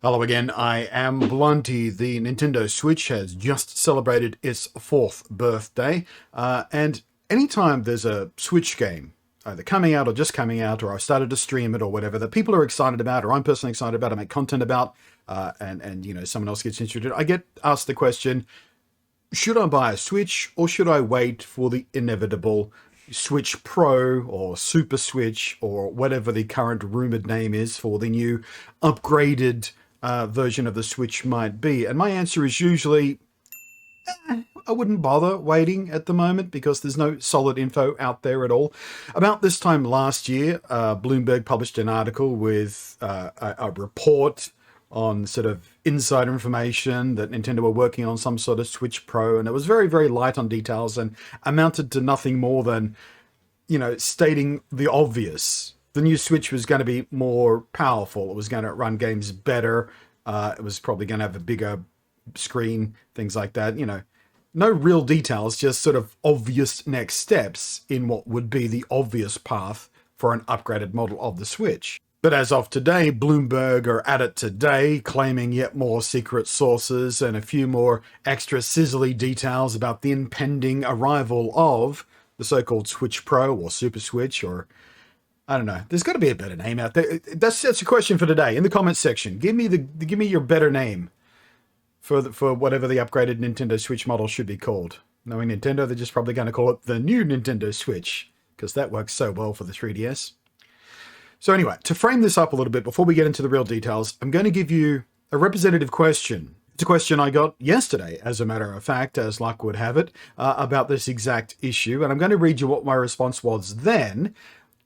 Hello again, I am Blunty. The Nintendo Switch has just celebrated its 4th birthday, and anytime there's a Switch game, either coming out or just coming out, or I've started to stream it or whatever, that people are excited about, or I'm personally excited about, I make content about, and someone else gets interested, I get asked the question, should I buy a Switch or should I wait for the inevitable Switch Pro or Super Switch or whatever the current rumored name is for the new upgraded version of the Switch might be? And my answer is usually I wouldn't bother waiting at the moment because there's no solid info out there at all. About this time last year, Bloomberg published an article with a report on sort of insider information that Nintendo were working on some sort of Switch Pro, and it was very, very light on details and amounted to nothing more than, stating the obvious. The new Switch was going to be more powerful. It was going to run games better. It was probably going to have a bigger screen, things like that. No real details, just sort of obvious next steps in what would be the obvious path for an upgraded model of the Switch. But as of today, Bloomberg are at it today, claiming yet more secret sources and a few more extra sizzly details about the impending arrival of the so-called Switch Pro or Super Switch, or I don't know. There's got to be a better name out there. That's a question for today in the comments section. Give me your better name for whatever the upgraded Nintendo Switch model should be called. Knowing Nintendo, they're just probably going to call it the new Nintendo Switch because that works so well for the 3DS. So anyway, to frame this up a little bit before we get into the real details, I'm going to give you a representative question. It's a question I got yesterday, as a matter of fact, as luck would have it, about this exact issue. And I'm going to read you what my response was then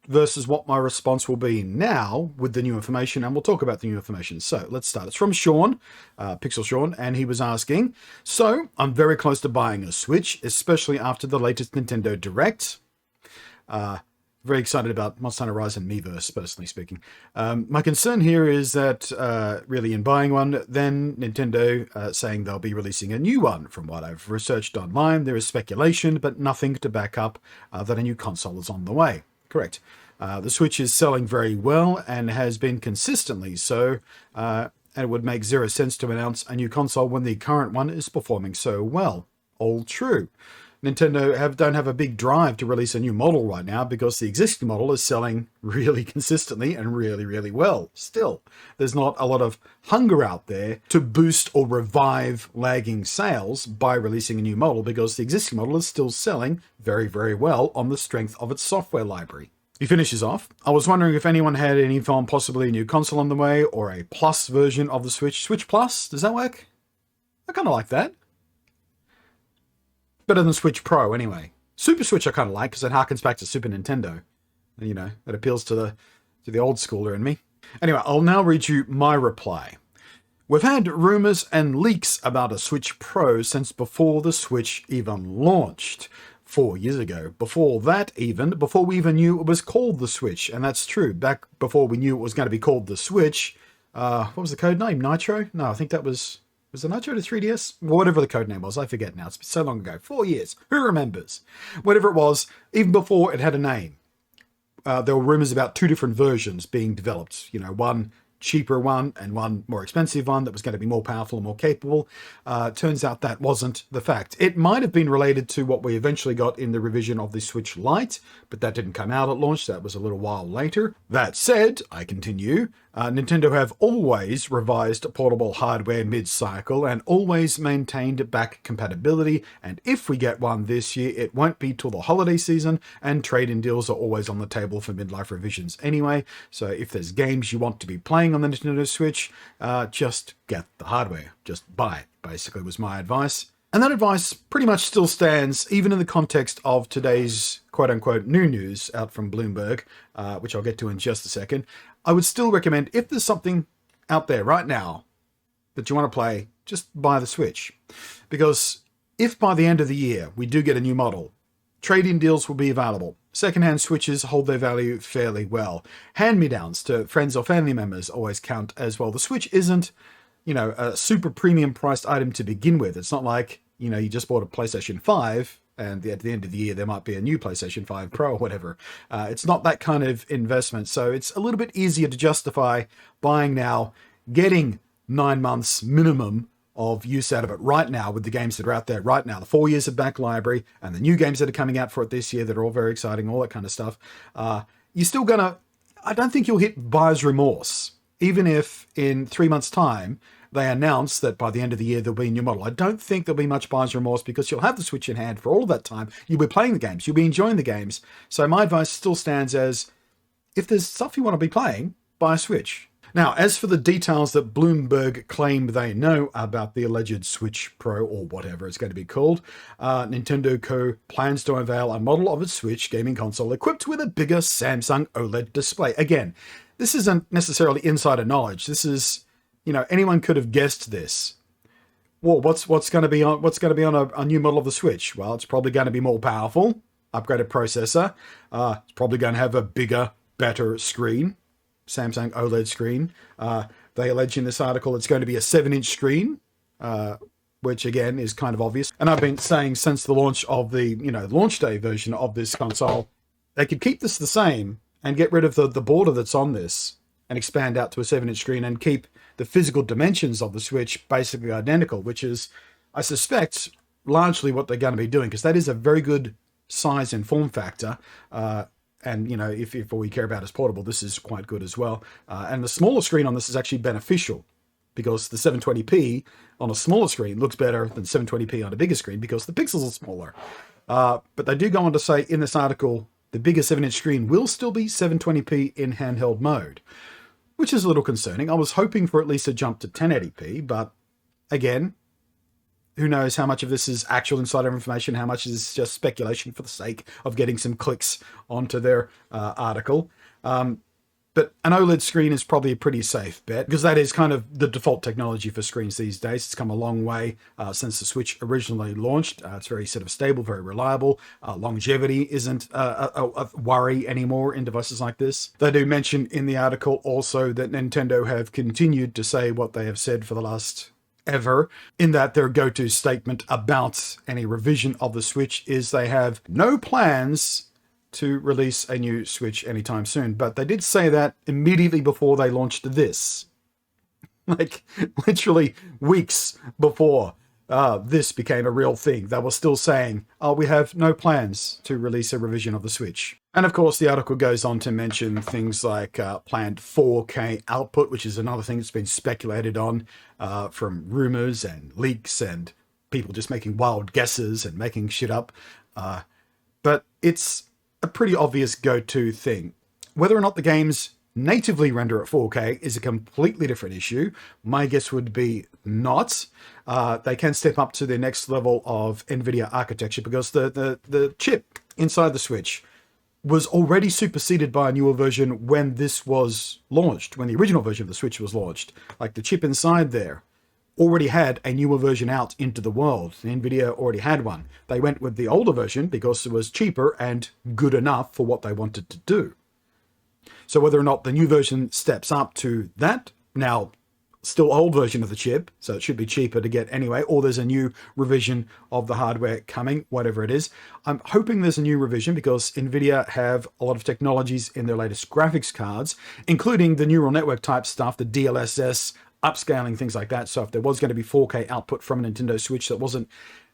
versus what my response will be now with the new information, and we'll talk about the new information. So let's start. It's from Sean, Pixel Sean, and he was asking, so I'm very close to buying a Switch, especially after the latest Nintendo Direct. Very excited about Monster Hunter Rise and Miiverse, personally speaking. My concern here is that, really in buying one, then Nintendo saying they'll be releasing a new one. From what I've researched online, there is speculation, but nothing to back up that a new console is on the way. Correct. The Switch is selling very well and has been consistently so, and it would make zero sense to announce a new console when the current one is performing so well. All true. Nintendo don't have a big drive to release a new model right now because the existing model is selling really consistently and really, really well. Still, there's not a lot of hunger out there to boost or revive lagging sales by releasing a new model because the existing model is still selling very, very well on the strength of its software library. He finishes off, I was wondering if anyone had any info on possibly a new console on the way or a Plus version of the Switch. Switch Plus, does that work? I kind of like that. Better than Switch Pro, anyway. Super Switch I kind of like because it harkens back to Super Nintendo. It appeals to the old schooler in me. Anyway, I'll now read you my reply. We've had rumors and leaks about a Switch Pro since before the Switch even launched. 4 years ago. Before we even knew it was called the Switch. And that's true. Back before we knew it was going to be called the Switch, what was the code name? Nitro? No, I think that was the Nitro to 3DS? Whatever the code name was, I forget now. It's been so long ago. 4 years. Who remembers? Whatever it was, even before it had a name, there were rumors about two different versions being developed. One cheaper one and one more expensive one that was going to be more powerful and more capable. Turns out that wasn't the fact. It might have been related to what we eventually got in the revision of the Switch Lite, but that didn't come out at launch. That was a little while later. That said, I continue, Nintendo have always revised portable hardware mid-cycle and always maintained back compatibility, and if we get one this year, it won't be till the holiday season, and trade-in deals are always on the table for midlife revisions anyway, so if there's games you want to be playing on the Nintendo Switch, just get the hardware. Just buy it, basically, was my advice. And that advice pretty much still stands, even in the context of today's quote-unquote new news out from Bloomberg, which I'll get to in just a second. I would still recommend, if there's something out there right now that you want to play, just buy the Switch. Because if by the end of the year we do get a new model, trade-in deals will be available. Second-hand Switches hold their value fairly well. Hand-me-downs to friends or family members always count as well. The Switch isn't, a super premium priced item to begin with. It's not like, you just bought a PlayStation 5 and at the end of the year there might be a new PlayStation 5 Pro or whatever. It's not that kind of investment, so it's a little bit easier to justify buying now, getting 9 months minimum of use out of it right now with the games that are out there right now, the 4 years of back library and the new games that are coming out for it this year that are all very exciting, all that kind of stuff, you're still gonna, I don't think you'll hit buyer's remorse, even if in 3 months' time they announce that by the end of the year there'll be a new model. I don't think there'll be much buyer's remorse because you'll have the Switch in hand for all of that time. You'll be playing the games, you'll be enjoying the games. So my advice still stands as, if there's stuff you want to be playing, buy a Switch. Now, as for the details that Bloomberg claim they know about the alleged Switch Pro, or whatever it's going to be called, Nintendo Co. plans to unveil a model of its Switch gaming console equipped with a bigger Samsung OLED display. Again, this isn't necessarily insider knowledge. This is, anyone could have guessed this. Well, what's going to be on a new model of the Switch? Well, it's probably going to be more powerful, upgraded processor. It's probably going to have a bigger, better screen, Samsung OLED screen. They allege in this article it's going to be a 7-inch screen, which again is kind of obvious. And I've been saying since the launch of the launch day version of this console, they could keep this the same and get rid of the border that's on this and expand out to a 7-inch screen and keep the physical dimensions of the Switch basically identical, which is, I suspect, largely what they're going to be doing, because that is a very good size and form factor. And, if all we care about is portable, this is quite good as well. And the smaller screen on this is actually beneficial, because the 720p on a smaller screen looks better than 720p on a bigger screen because the pixels are smaller. But they do go on to say in this article, the bigger 7-inch screen will still be 720p in handheld mode, which is a little concerning. I was hoping for at least a jump to 1080p, but again, who knows how much of this is actual insider information, how much is just speculation for the sake of getting some clicks onto their article. But an OLED screen is probably a pretty safe bet, because that is kind of the default technology for screens these days. It's come a long way since the Switch originally launched. It's very sort of stable, very reliable. Longevity isn't a worry anymore in devices like this. They do mention in the article also that Nintendo have continued to say what they have said for the last ever, in that their go-to statement about any revision of the Switch is they have no plans to release a new Switch anytime soon. But they did say that immediately before they launched this. Like, literally weeks before this became a real thing. They were still saying, we have no plans to release a revision of the Switch. And of course, the article goes on to mention things like planned 4K output, which is another thing that's been speculated on from rumors and leaks and people just making wild guesses and making shit up. But it's a pretty obvious go-to thing. Whether or not the games natively render at 4K is a completely different issue. My guess would be not. They can step up to the next level of NVIDIA architecture, because the chip inside the Switch was already superseded by a newer version when this was launched, when the original version of the Switch was launched. Like, the chip inside there already had a newer version out into the world. NVIDIA already had one. They went with the older version because it was cheaper and good enough for what they wanted to do. So whether or not the new version steps up to that, now still old version of the chip, so it should be cheaper to get anyway, or there's a new revision of the hardware coming, whatever it is. I'm hoping there's a new revision, because NVIDIA have a lot of technologies in their latest graphics cards, including the neural network type stuff, the DLSS, upscaling, things like that. So if there was going to be 4K output from a Nintendo Switch that wasn't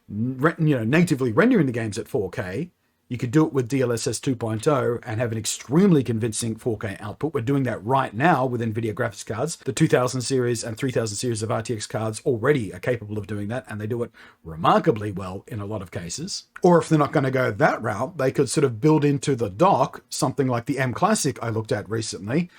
natively rendering the games at 4K, you could do it with DLSS 2.0 and have an extremely convincing 4K output. We're doing that right now with NVIDIA graphics cards. The 2000 series and 3000 series of RTX cards already are capable of doing that, and they do it remarkably well in a lot of cases. Or if they're not going to go that route, they could sort of build into the dock something like the M Classic I looked at recently,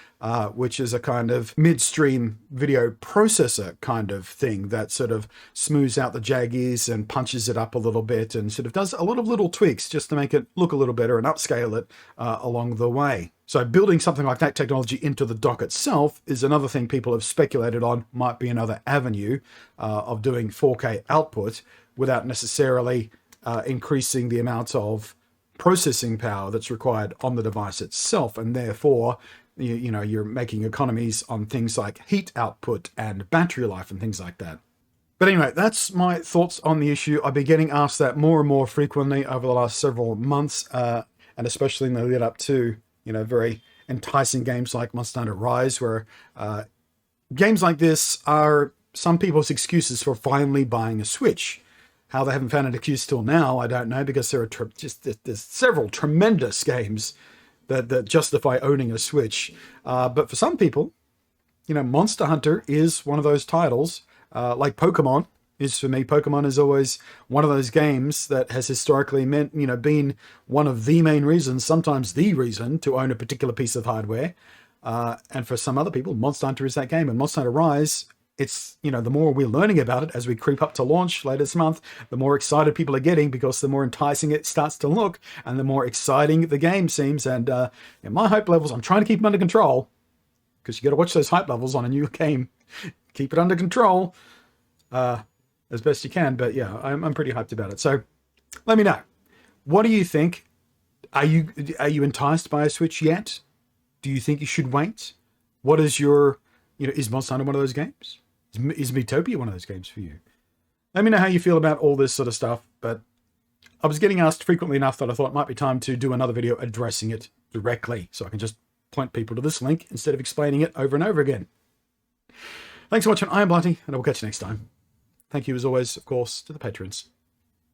which is a kind of midstream video processor kind of thing that sort of smooths out the jaggies and punches it up a little bit and sort of does a lot of little tweaks just to make it look a little better and upscale it along the way. So building something like that technology into the dock itself is another thing people have speculated on might be another avenue of doing 4K output without necessarily increasing the amount of processing power that's required on the device itself, and therefore you're making economies on things like heat output and battery life and things like that. But anyway, that's my thoughts on the issue. I've been getting asked that more and more frequently over the last several months, and especially in the lead up to very enticing games like Monster Hunter Rise, where games like this are some people's excuses for finally buying a Switch. How they haven't found an excuse till now, I don't know, because there are there's several tremendous games that justify owning a Switch. But for some people, you know, Monster Hunter is one of those titles, like Pokemon is for me. Pokemon is always one of those games that has historically meant, you know, been one of the main reasons, sometimes the reason, to own a particular piece of hardware. And for some other people, Monster Hunter is that game. And Monster Hunter Rise, it's, you know, the more we're learning about it as we creep up to launch later this month, the more excited people are getting, because the more enticing it starts to look and the more exciting the game seems. And my hype levels, I'm trying to keep them under control, because you got to watch those hype levels on a new game. Keep it under control as best you can. But yeah, I'm pretty hyped about it. So let me know. What do you think? Are you enticed by a Switch yet? Do you think you should wait? What is your, you know, is Monster Hunter one of those games? Is Miitopia one of those games for you? Let me know how you feel about all this sort of stuff. But I was getting asked frequently enough that I thought it might be time to do another video addressing it directly, so I can just point people to this link instead of explaining it over and over again. Thanks for watching. I'm Blighty, and I will catch you next time. Thank you, as always, of course, to the patrons.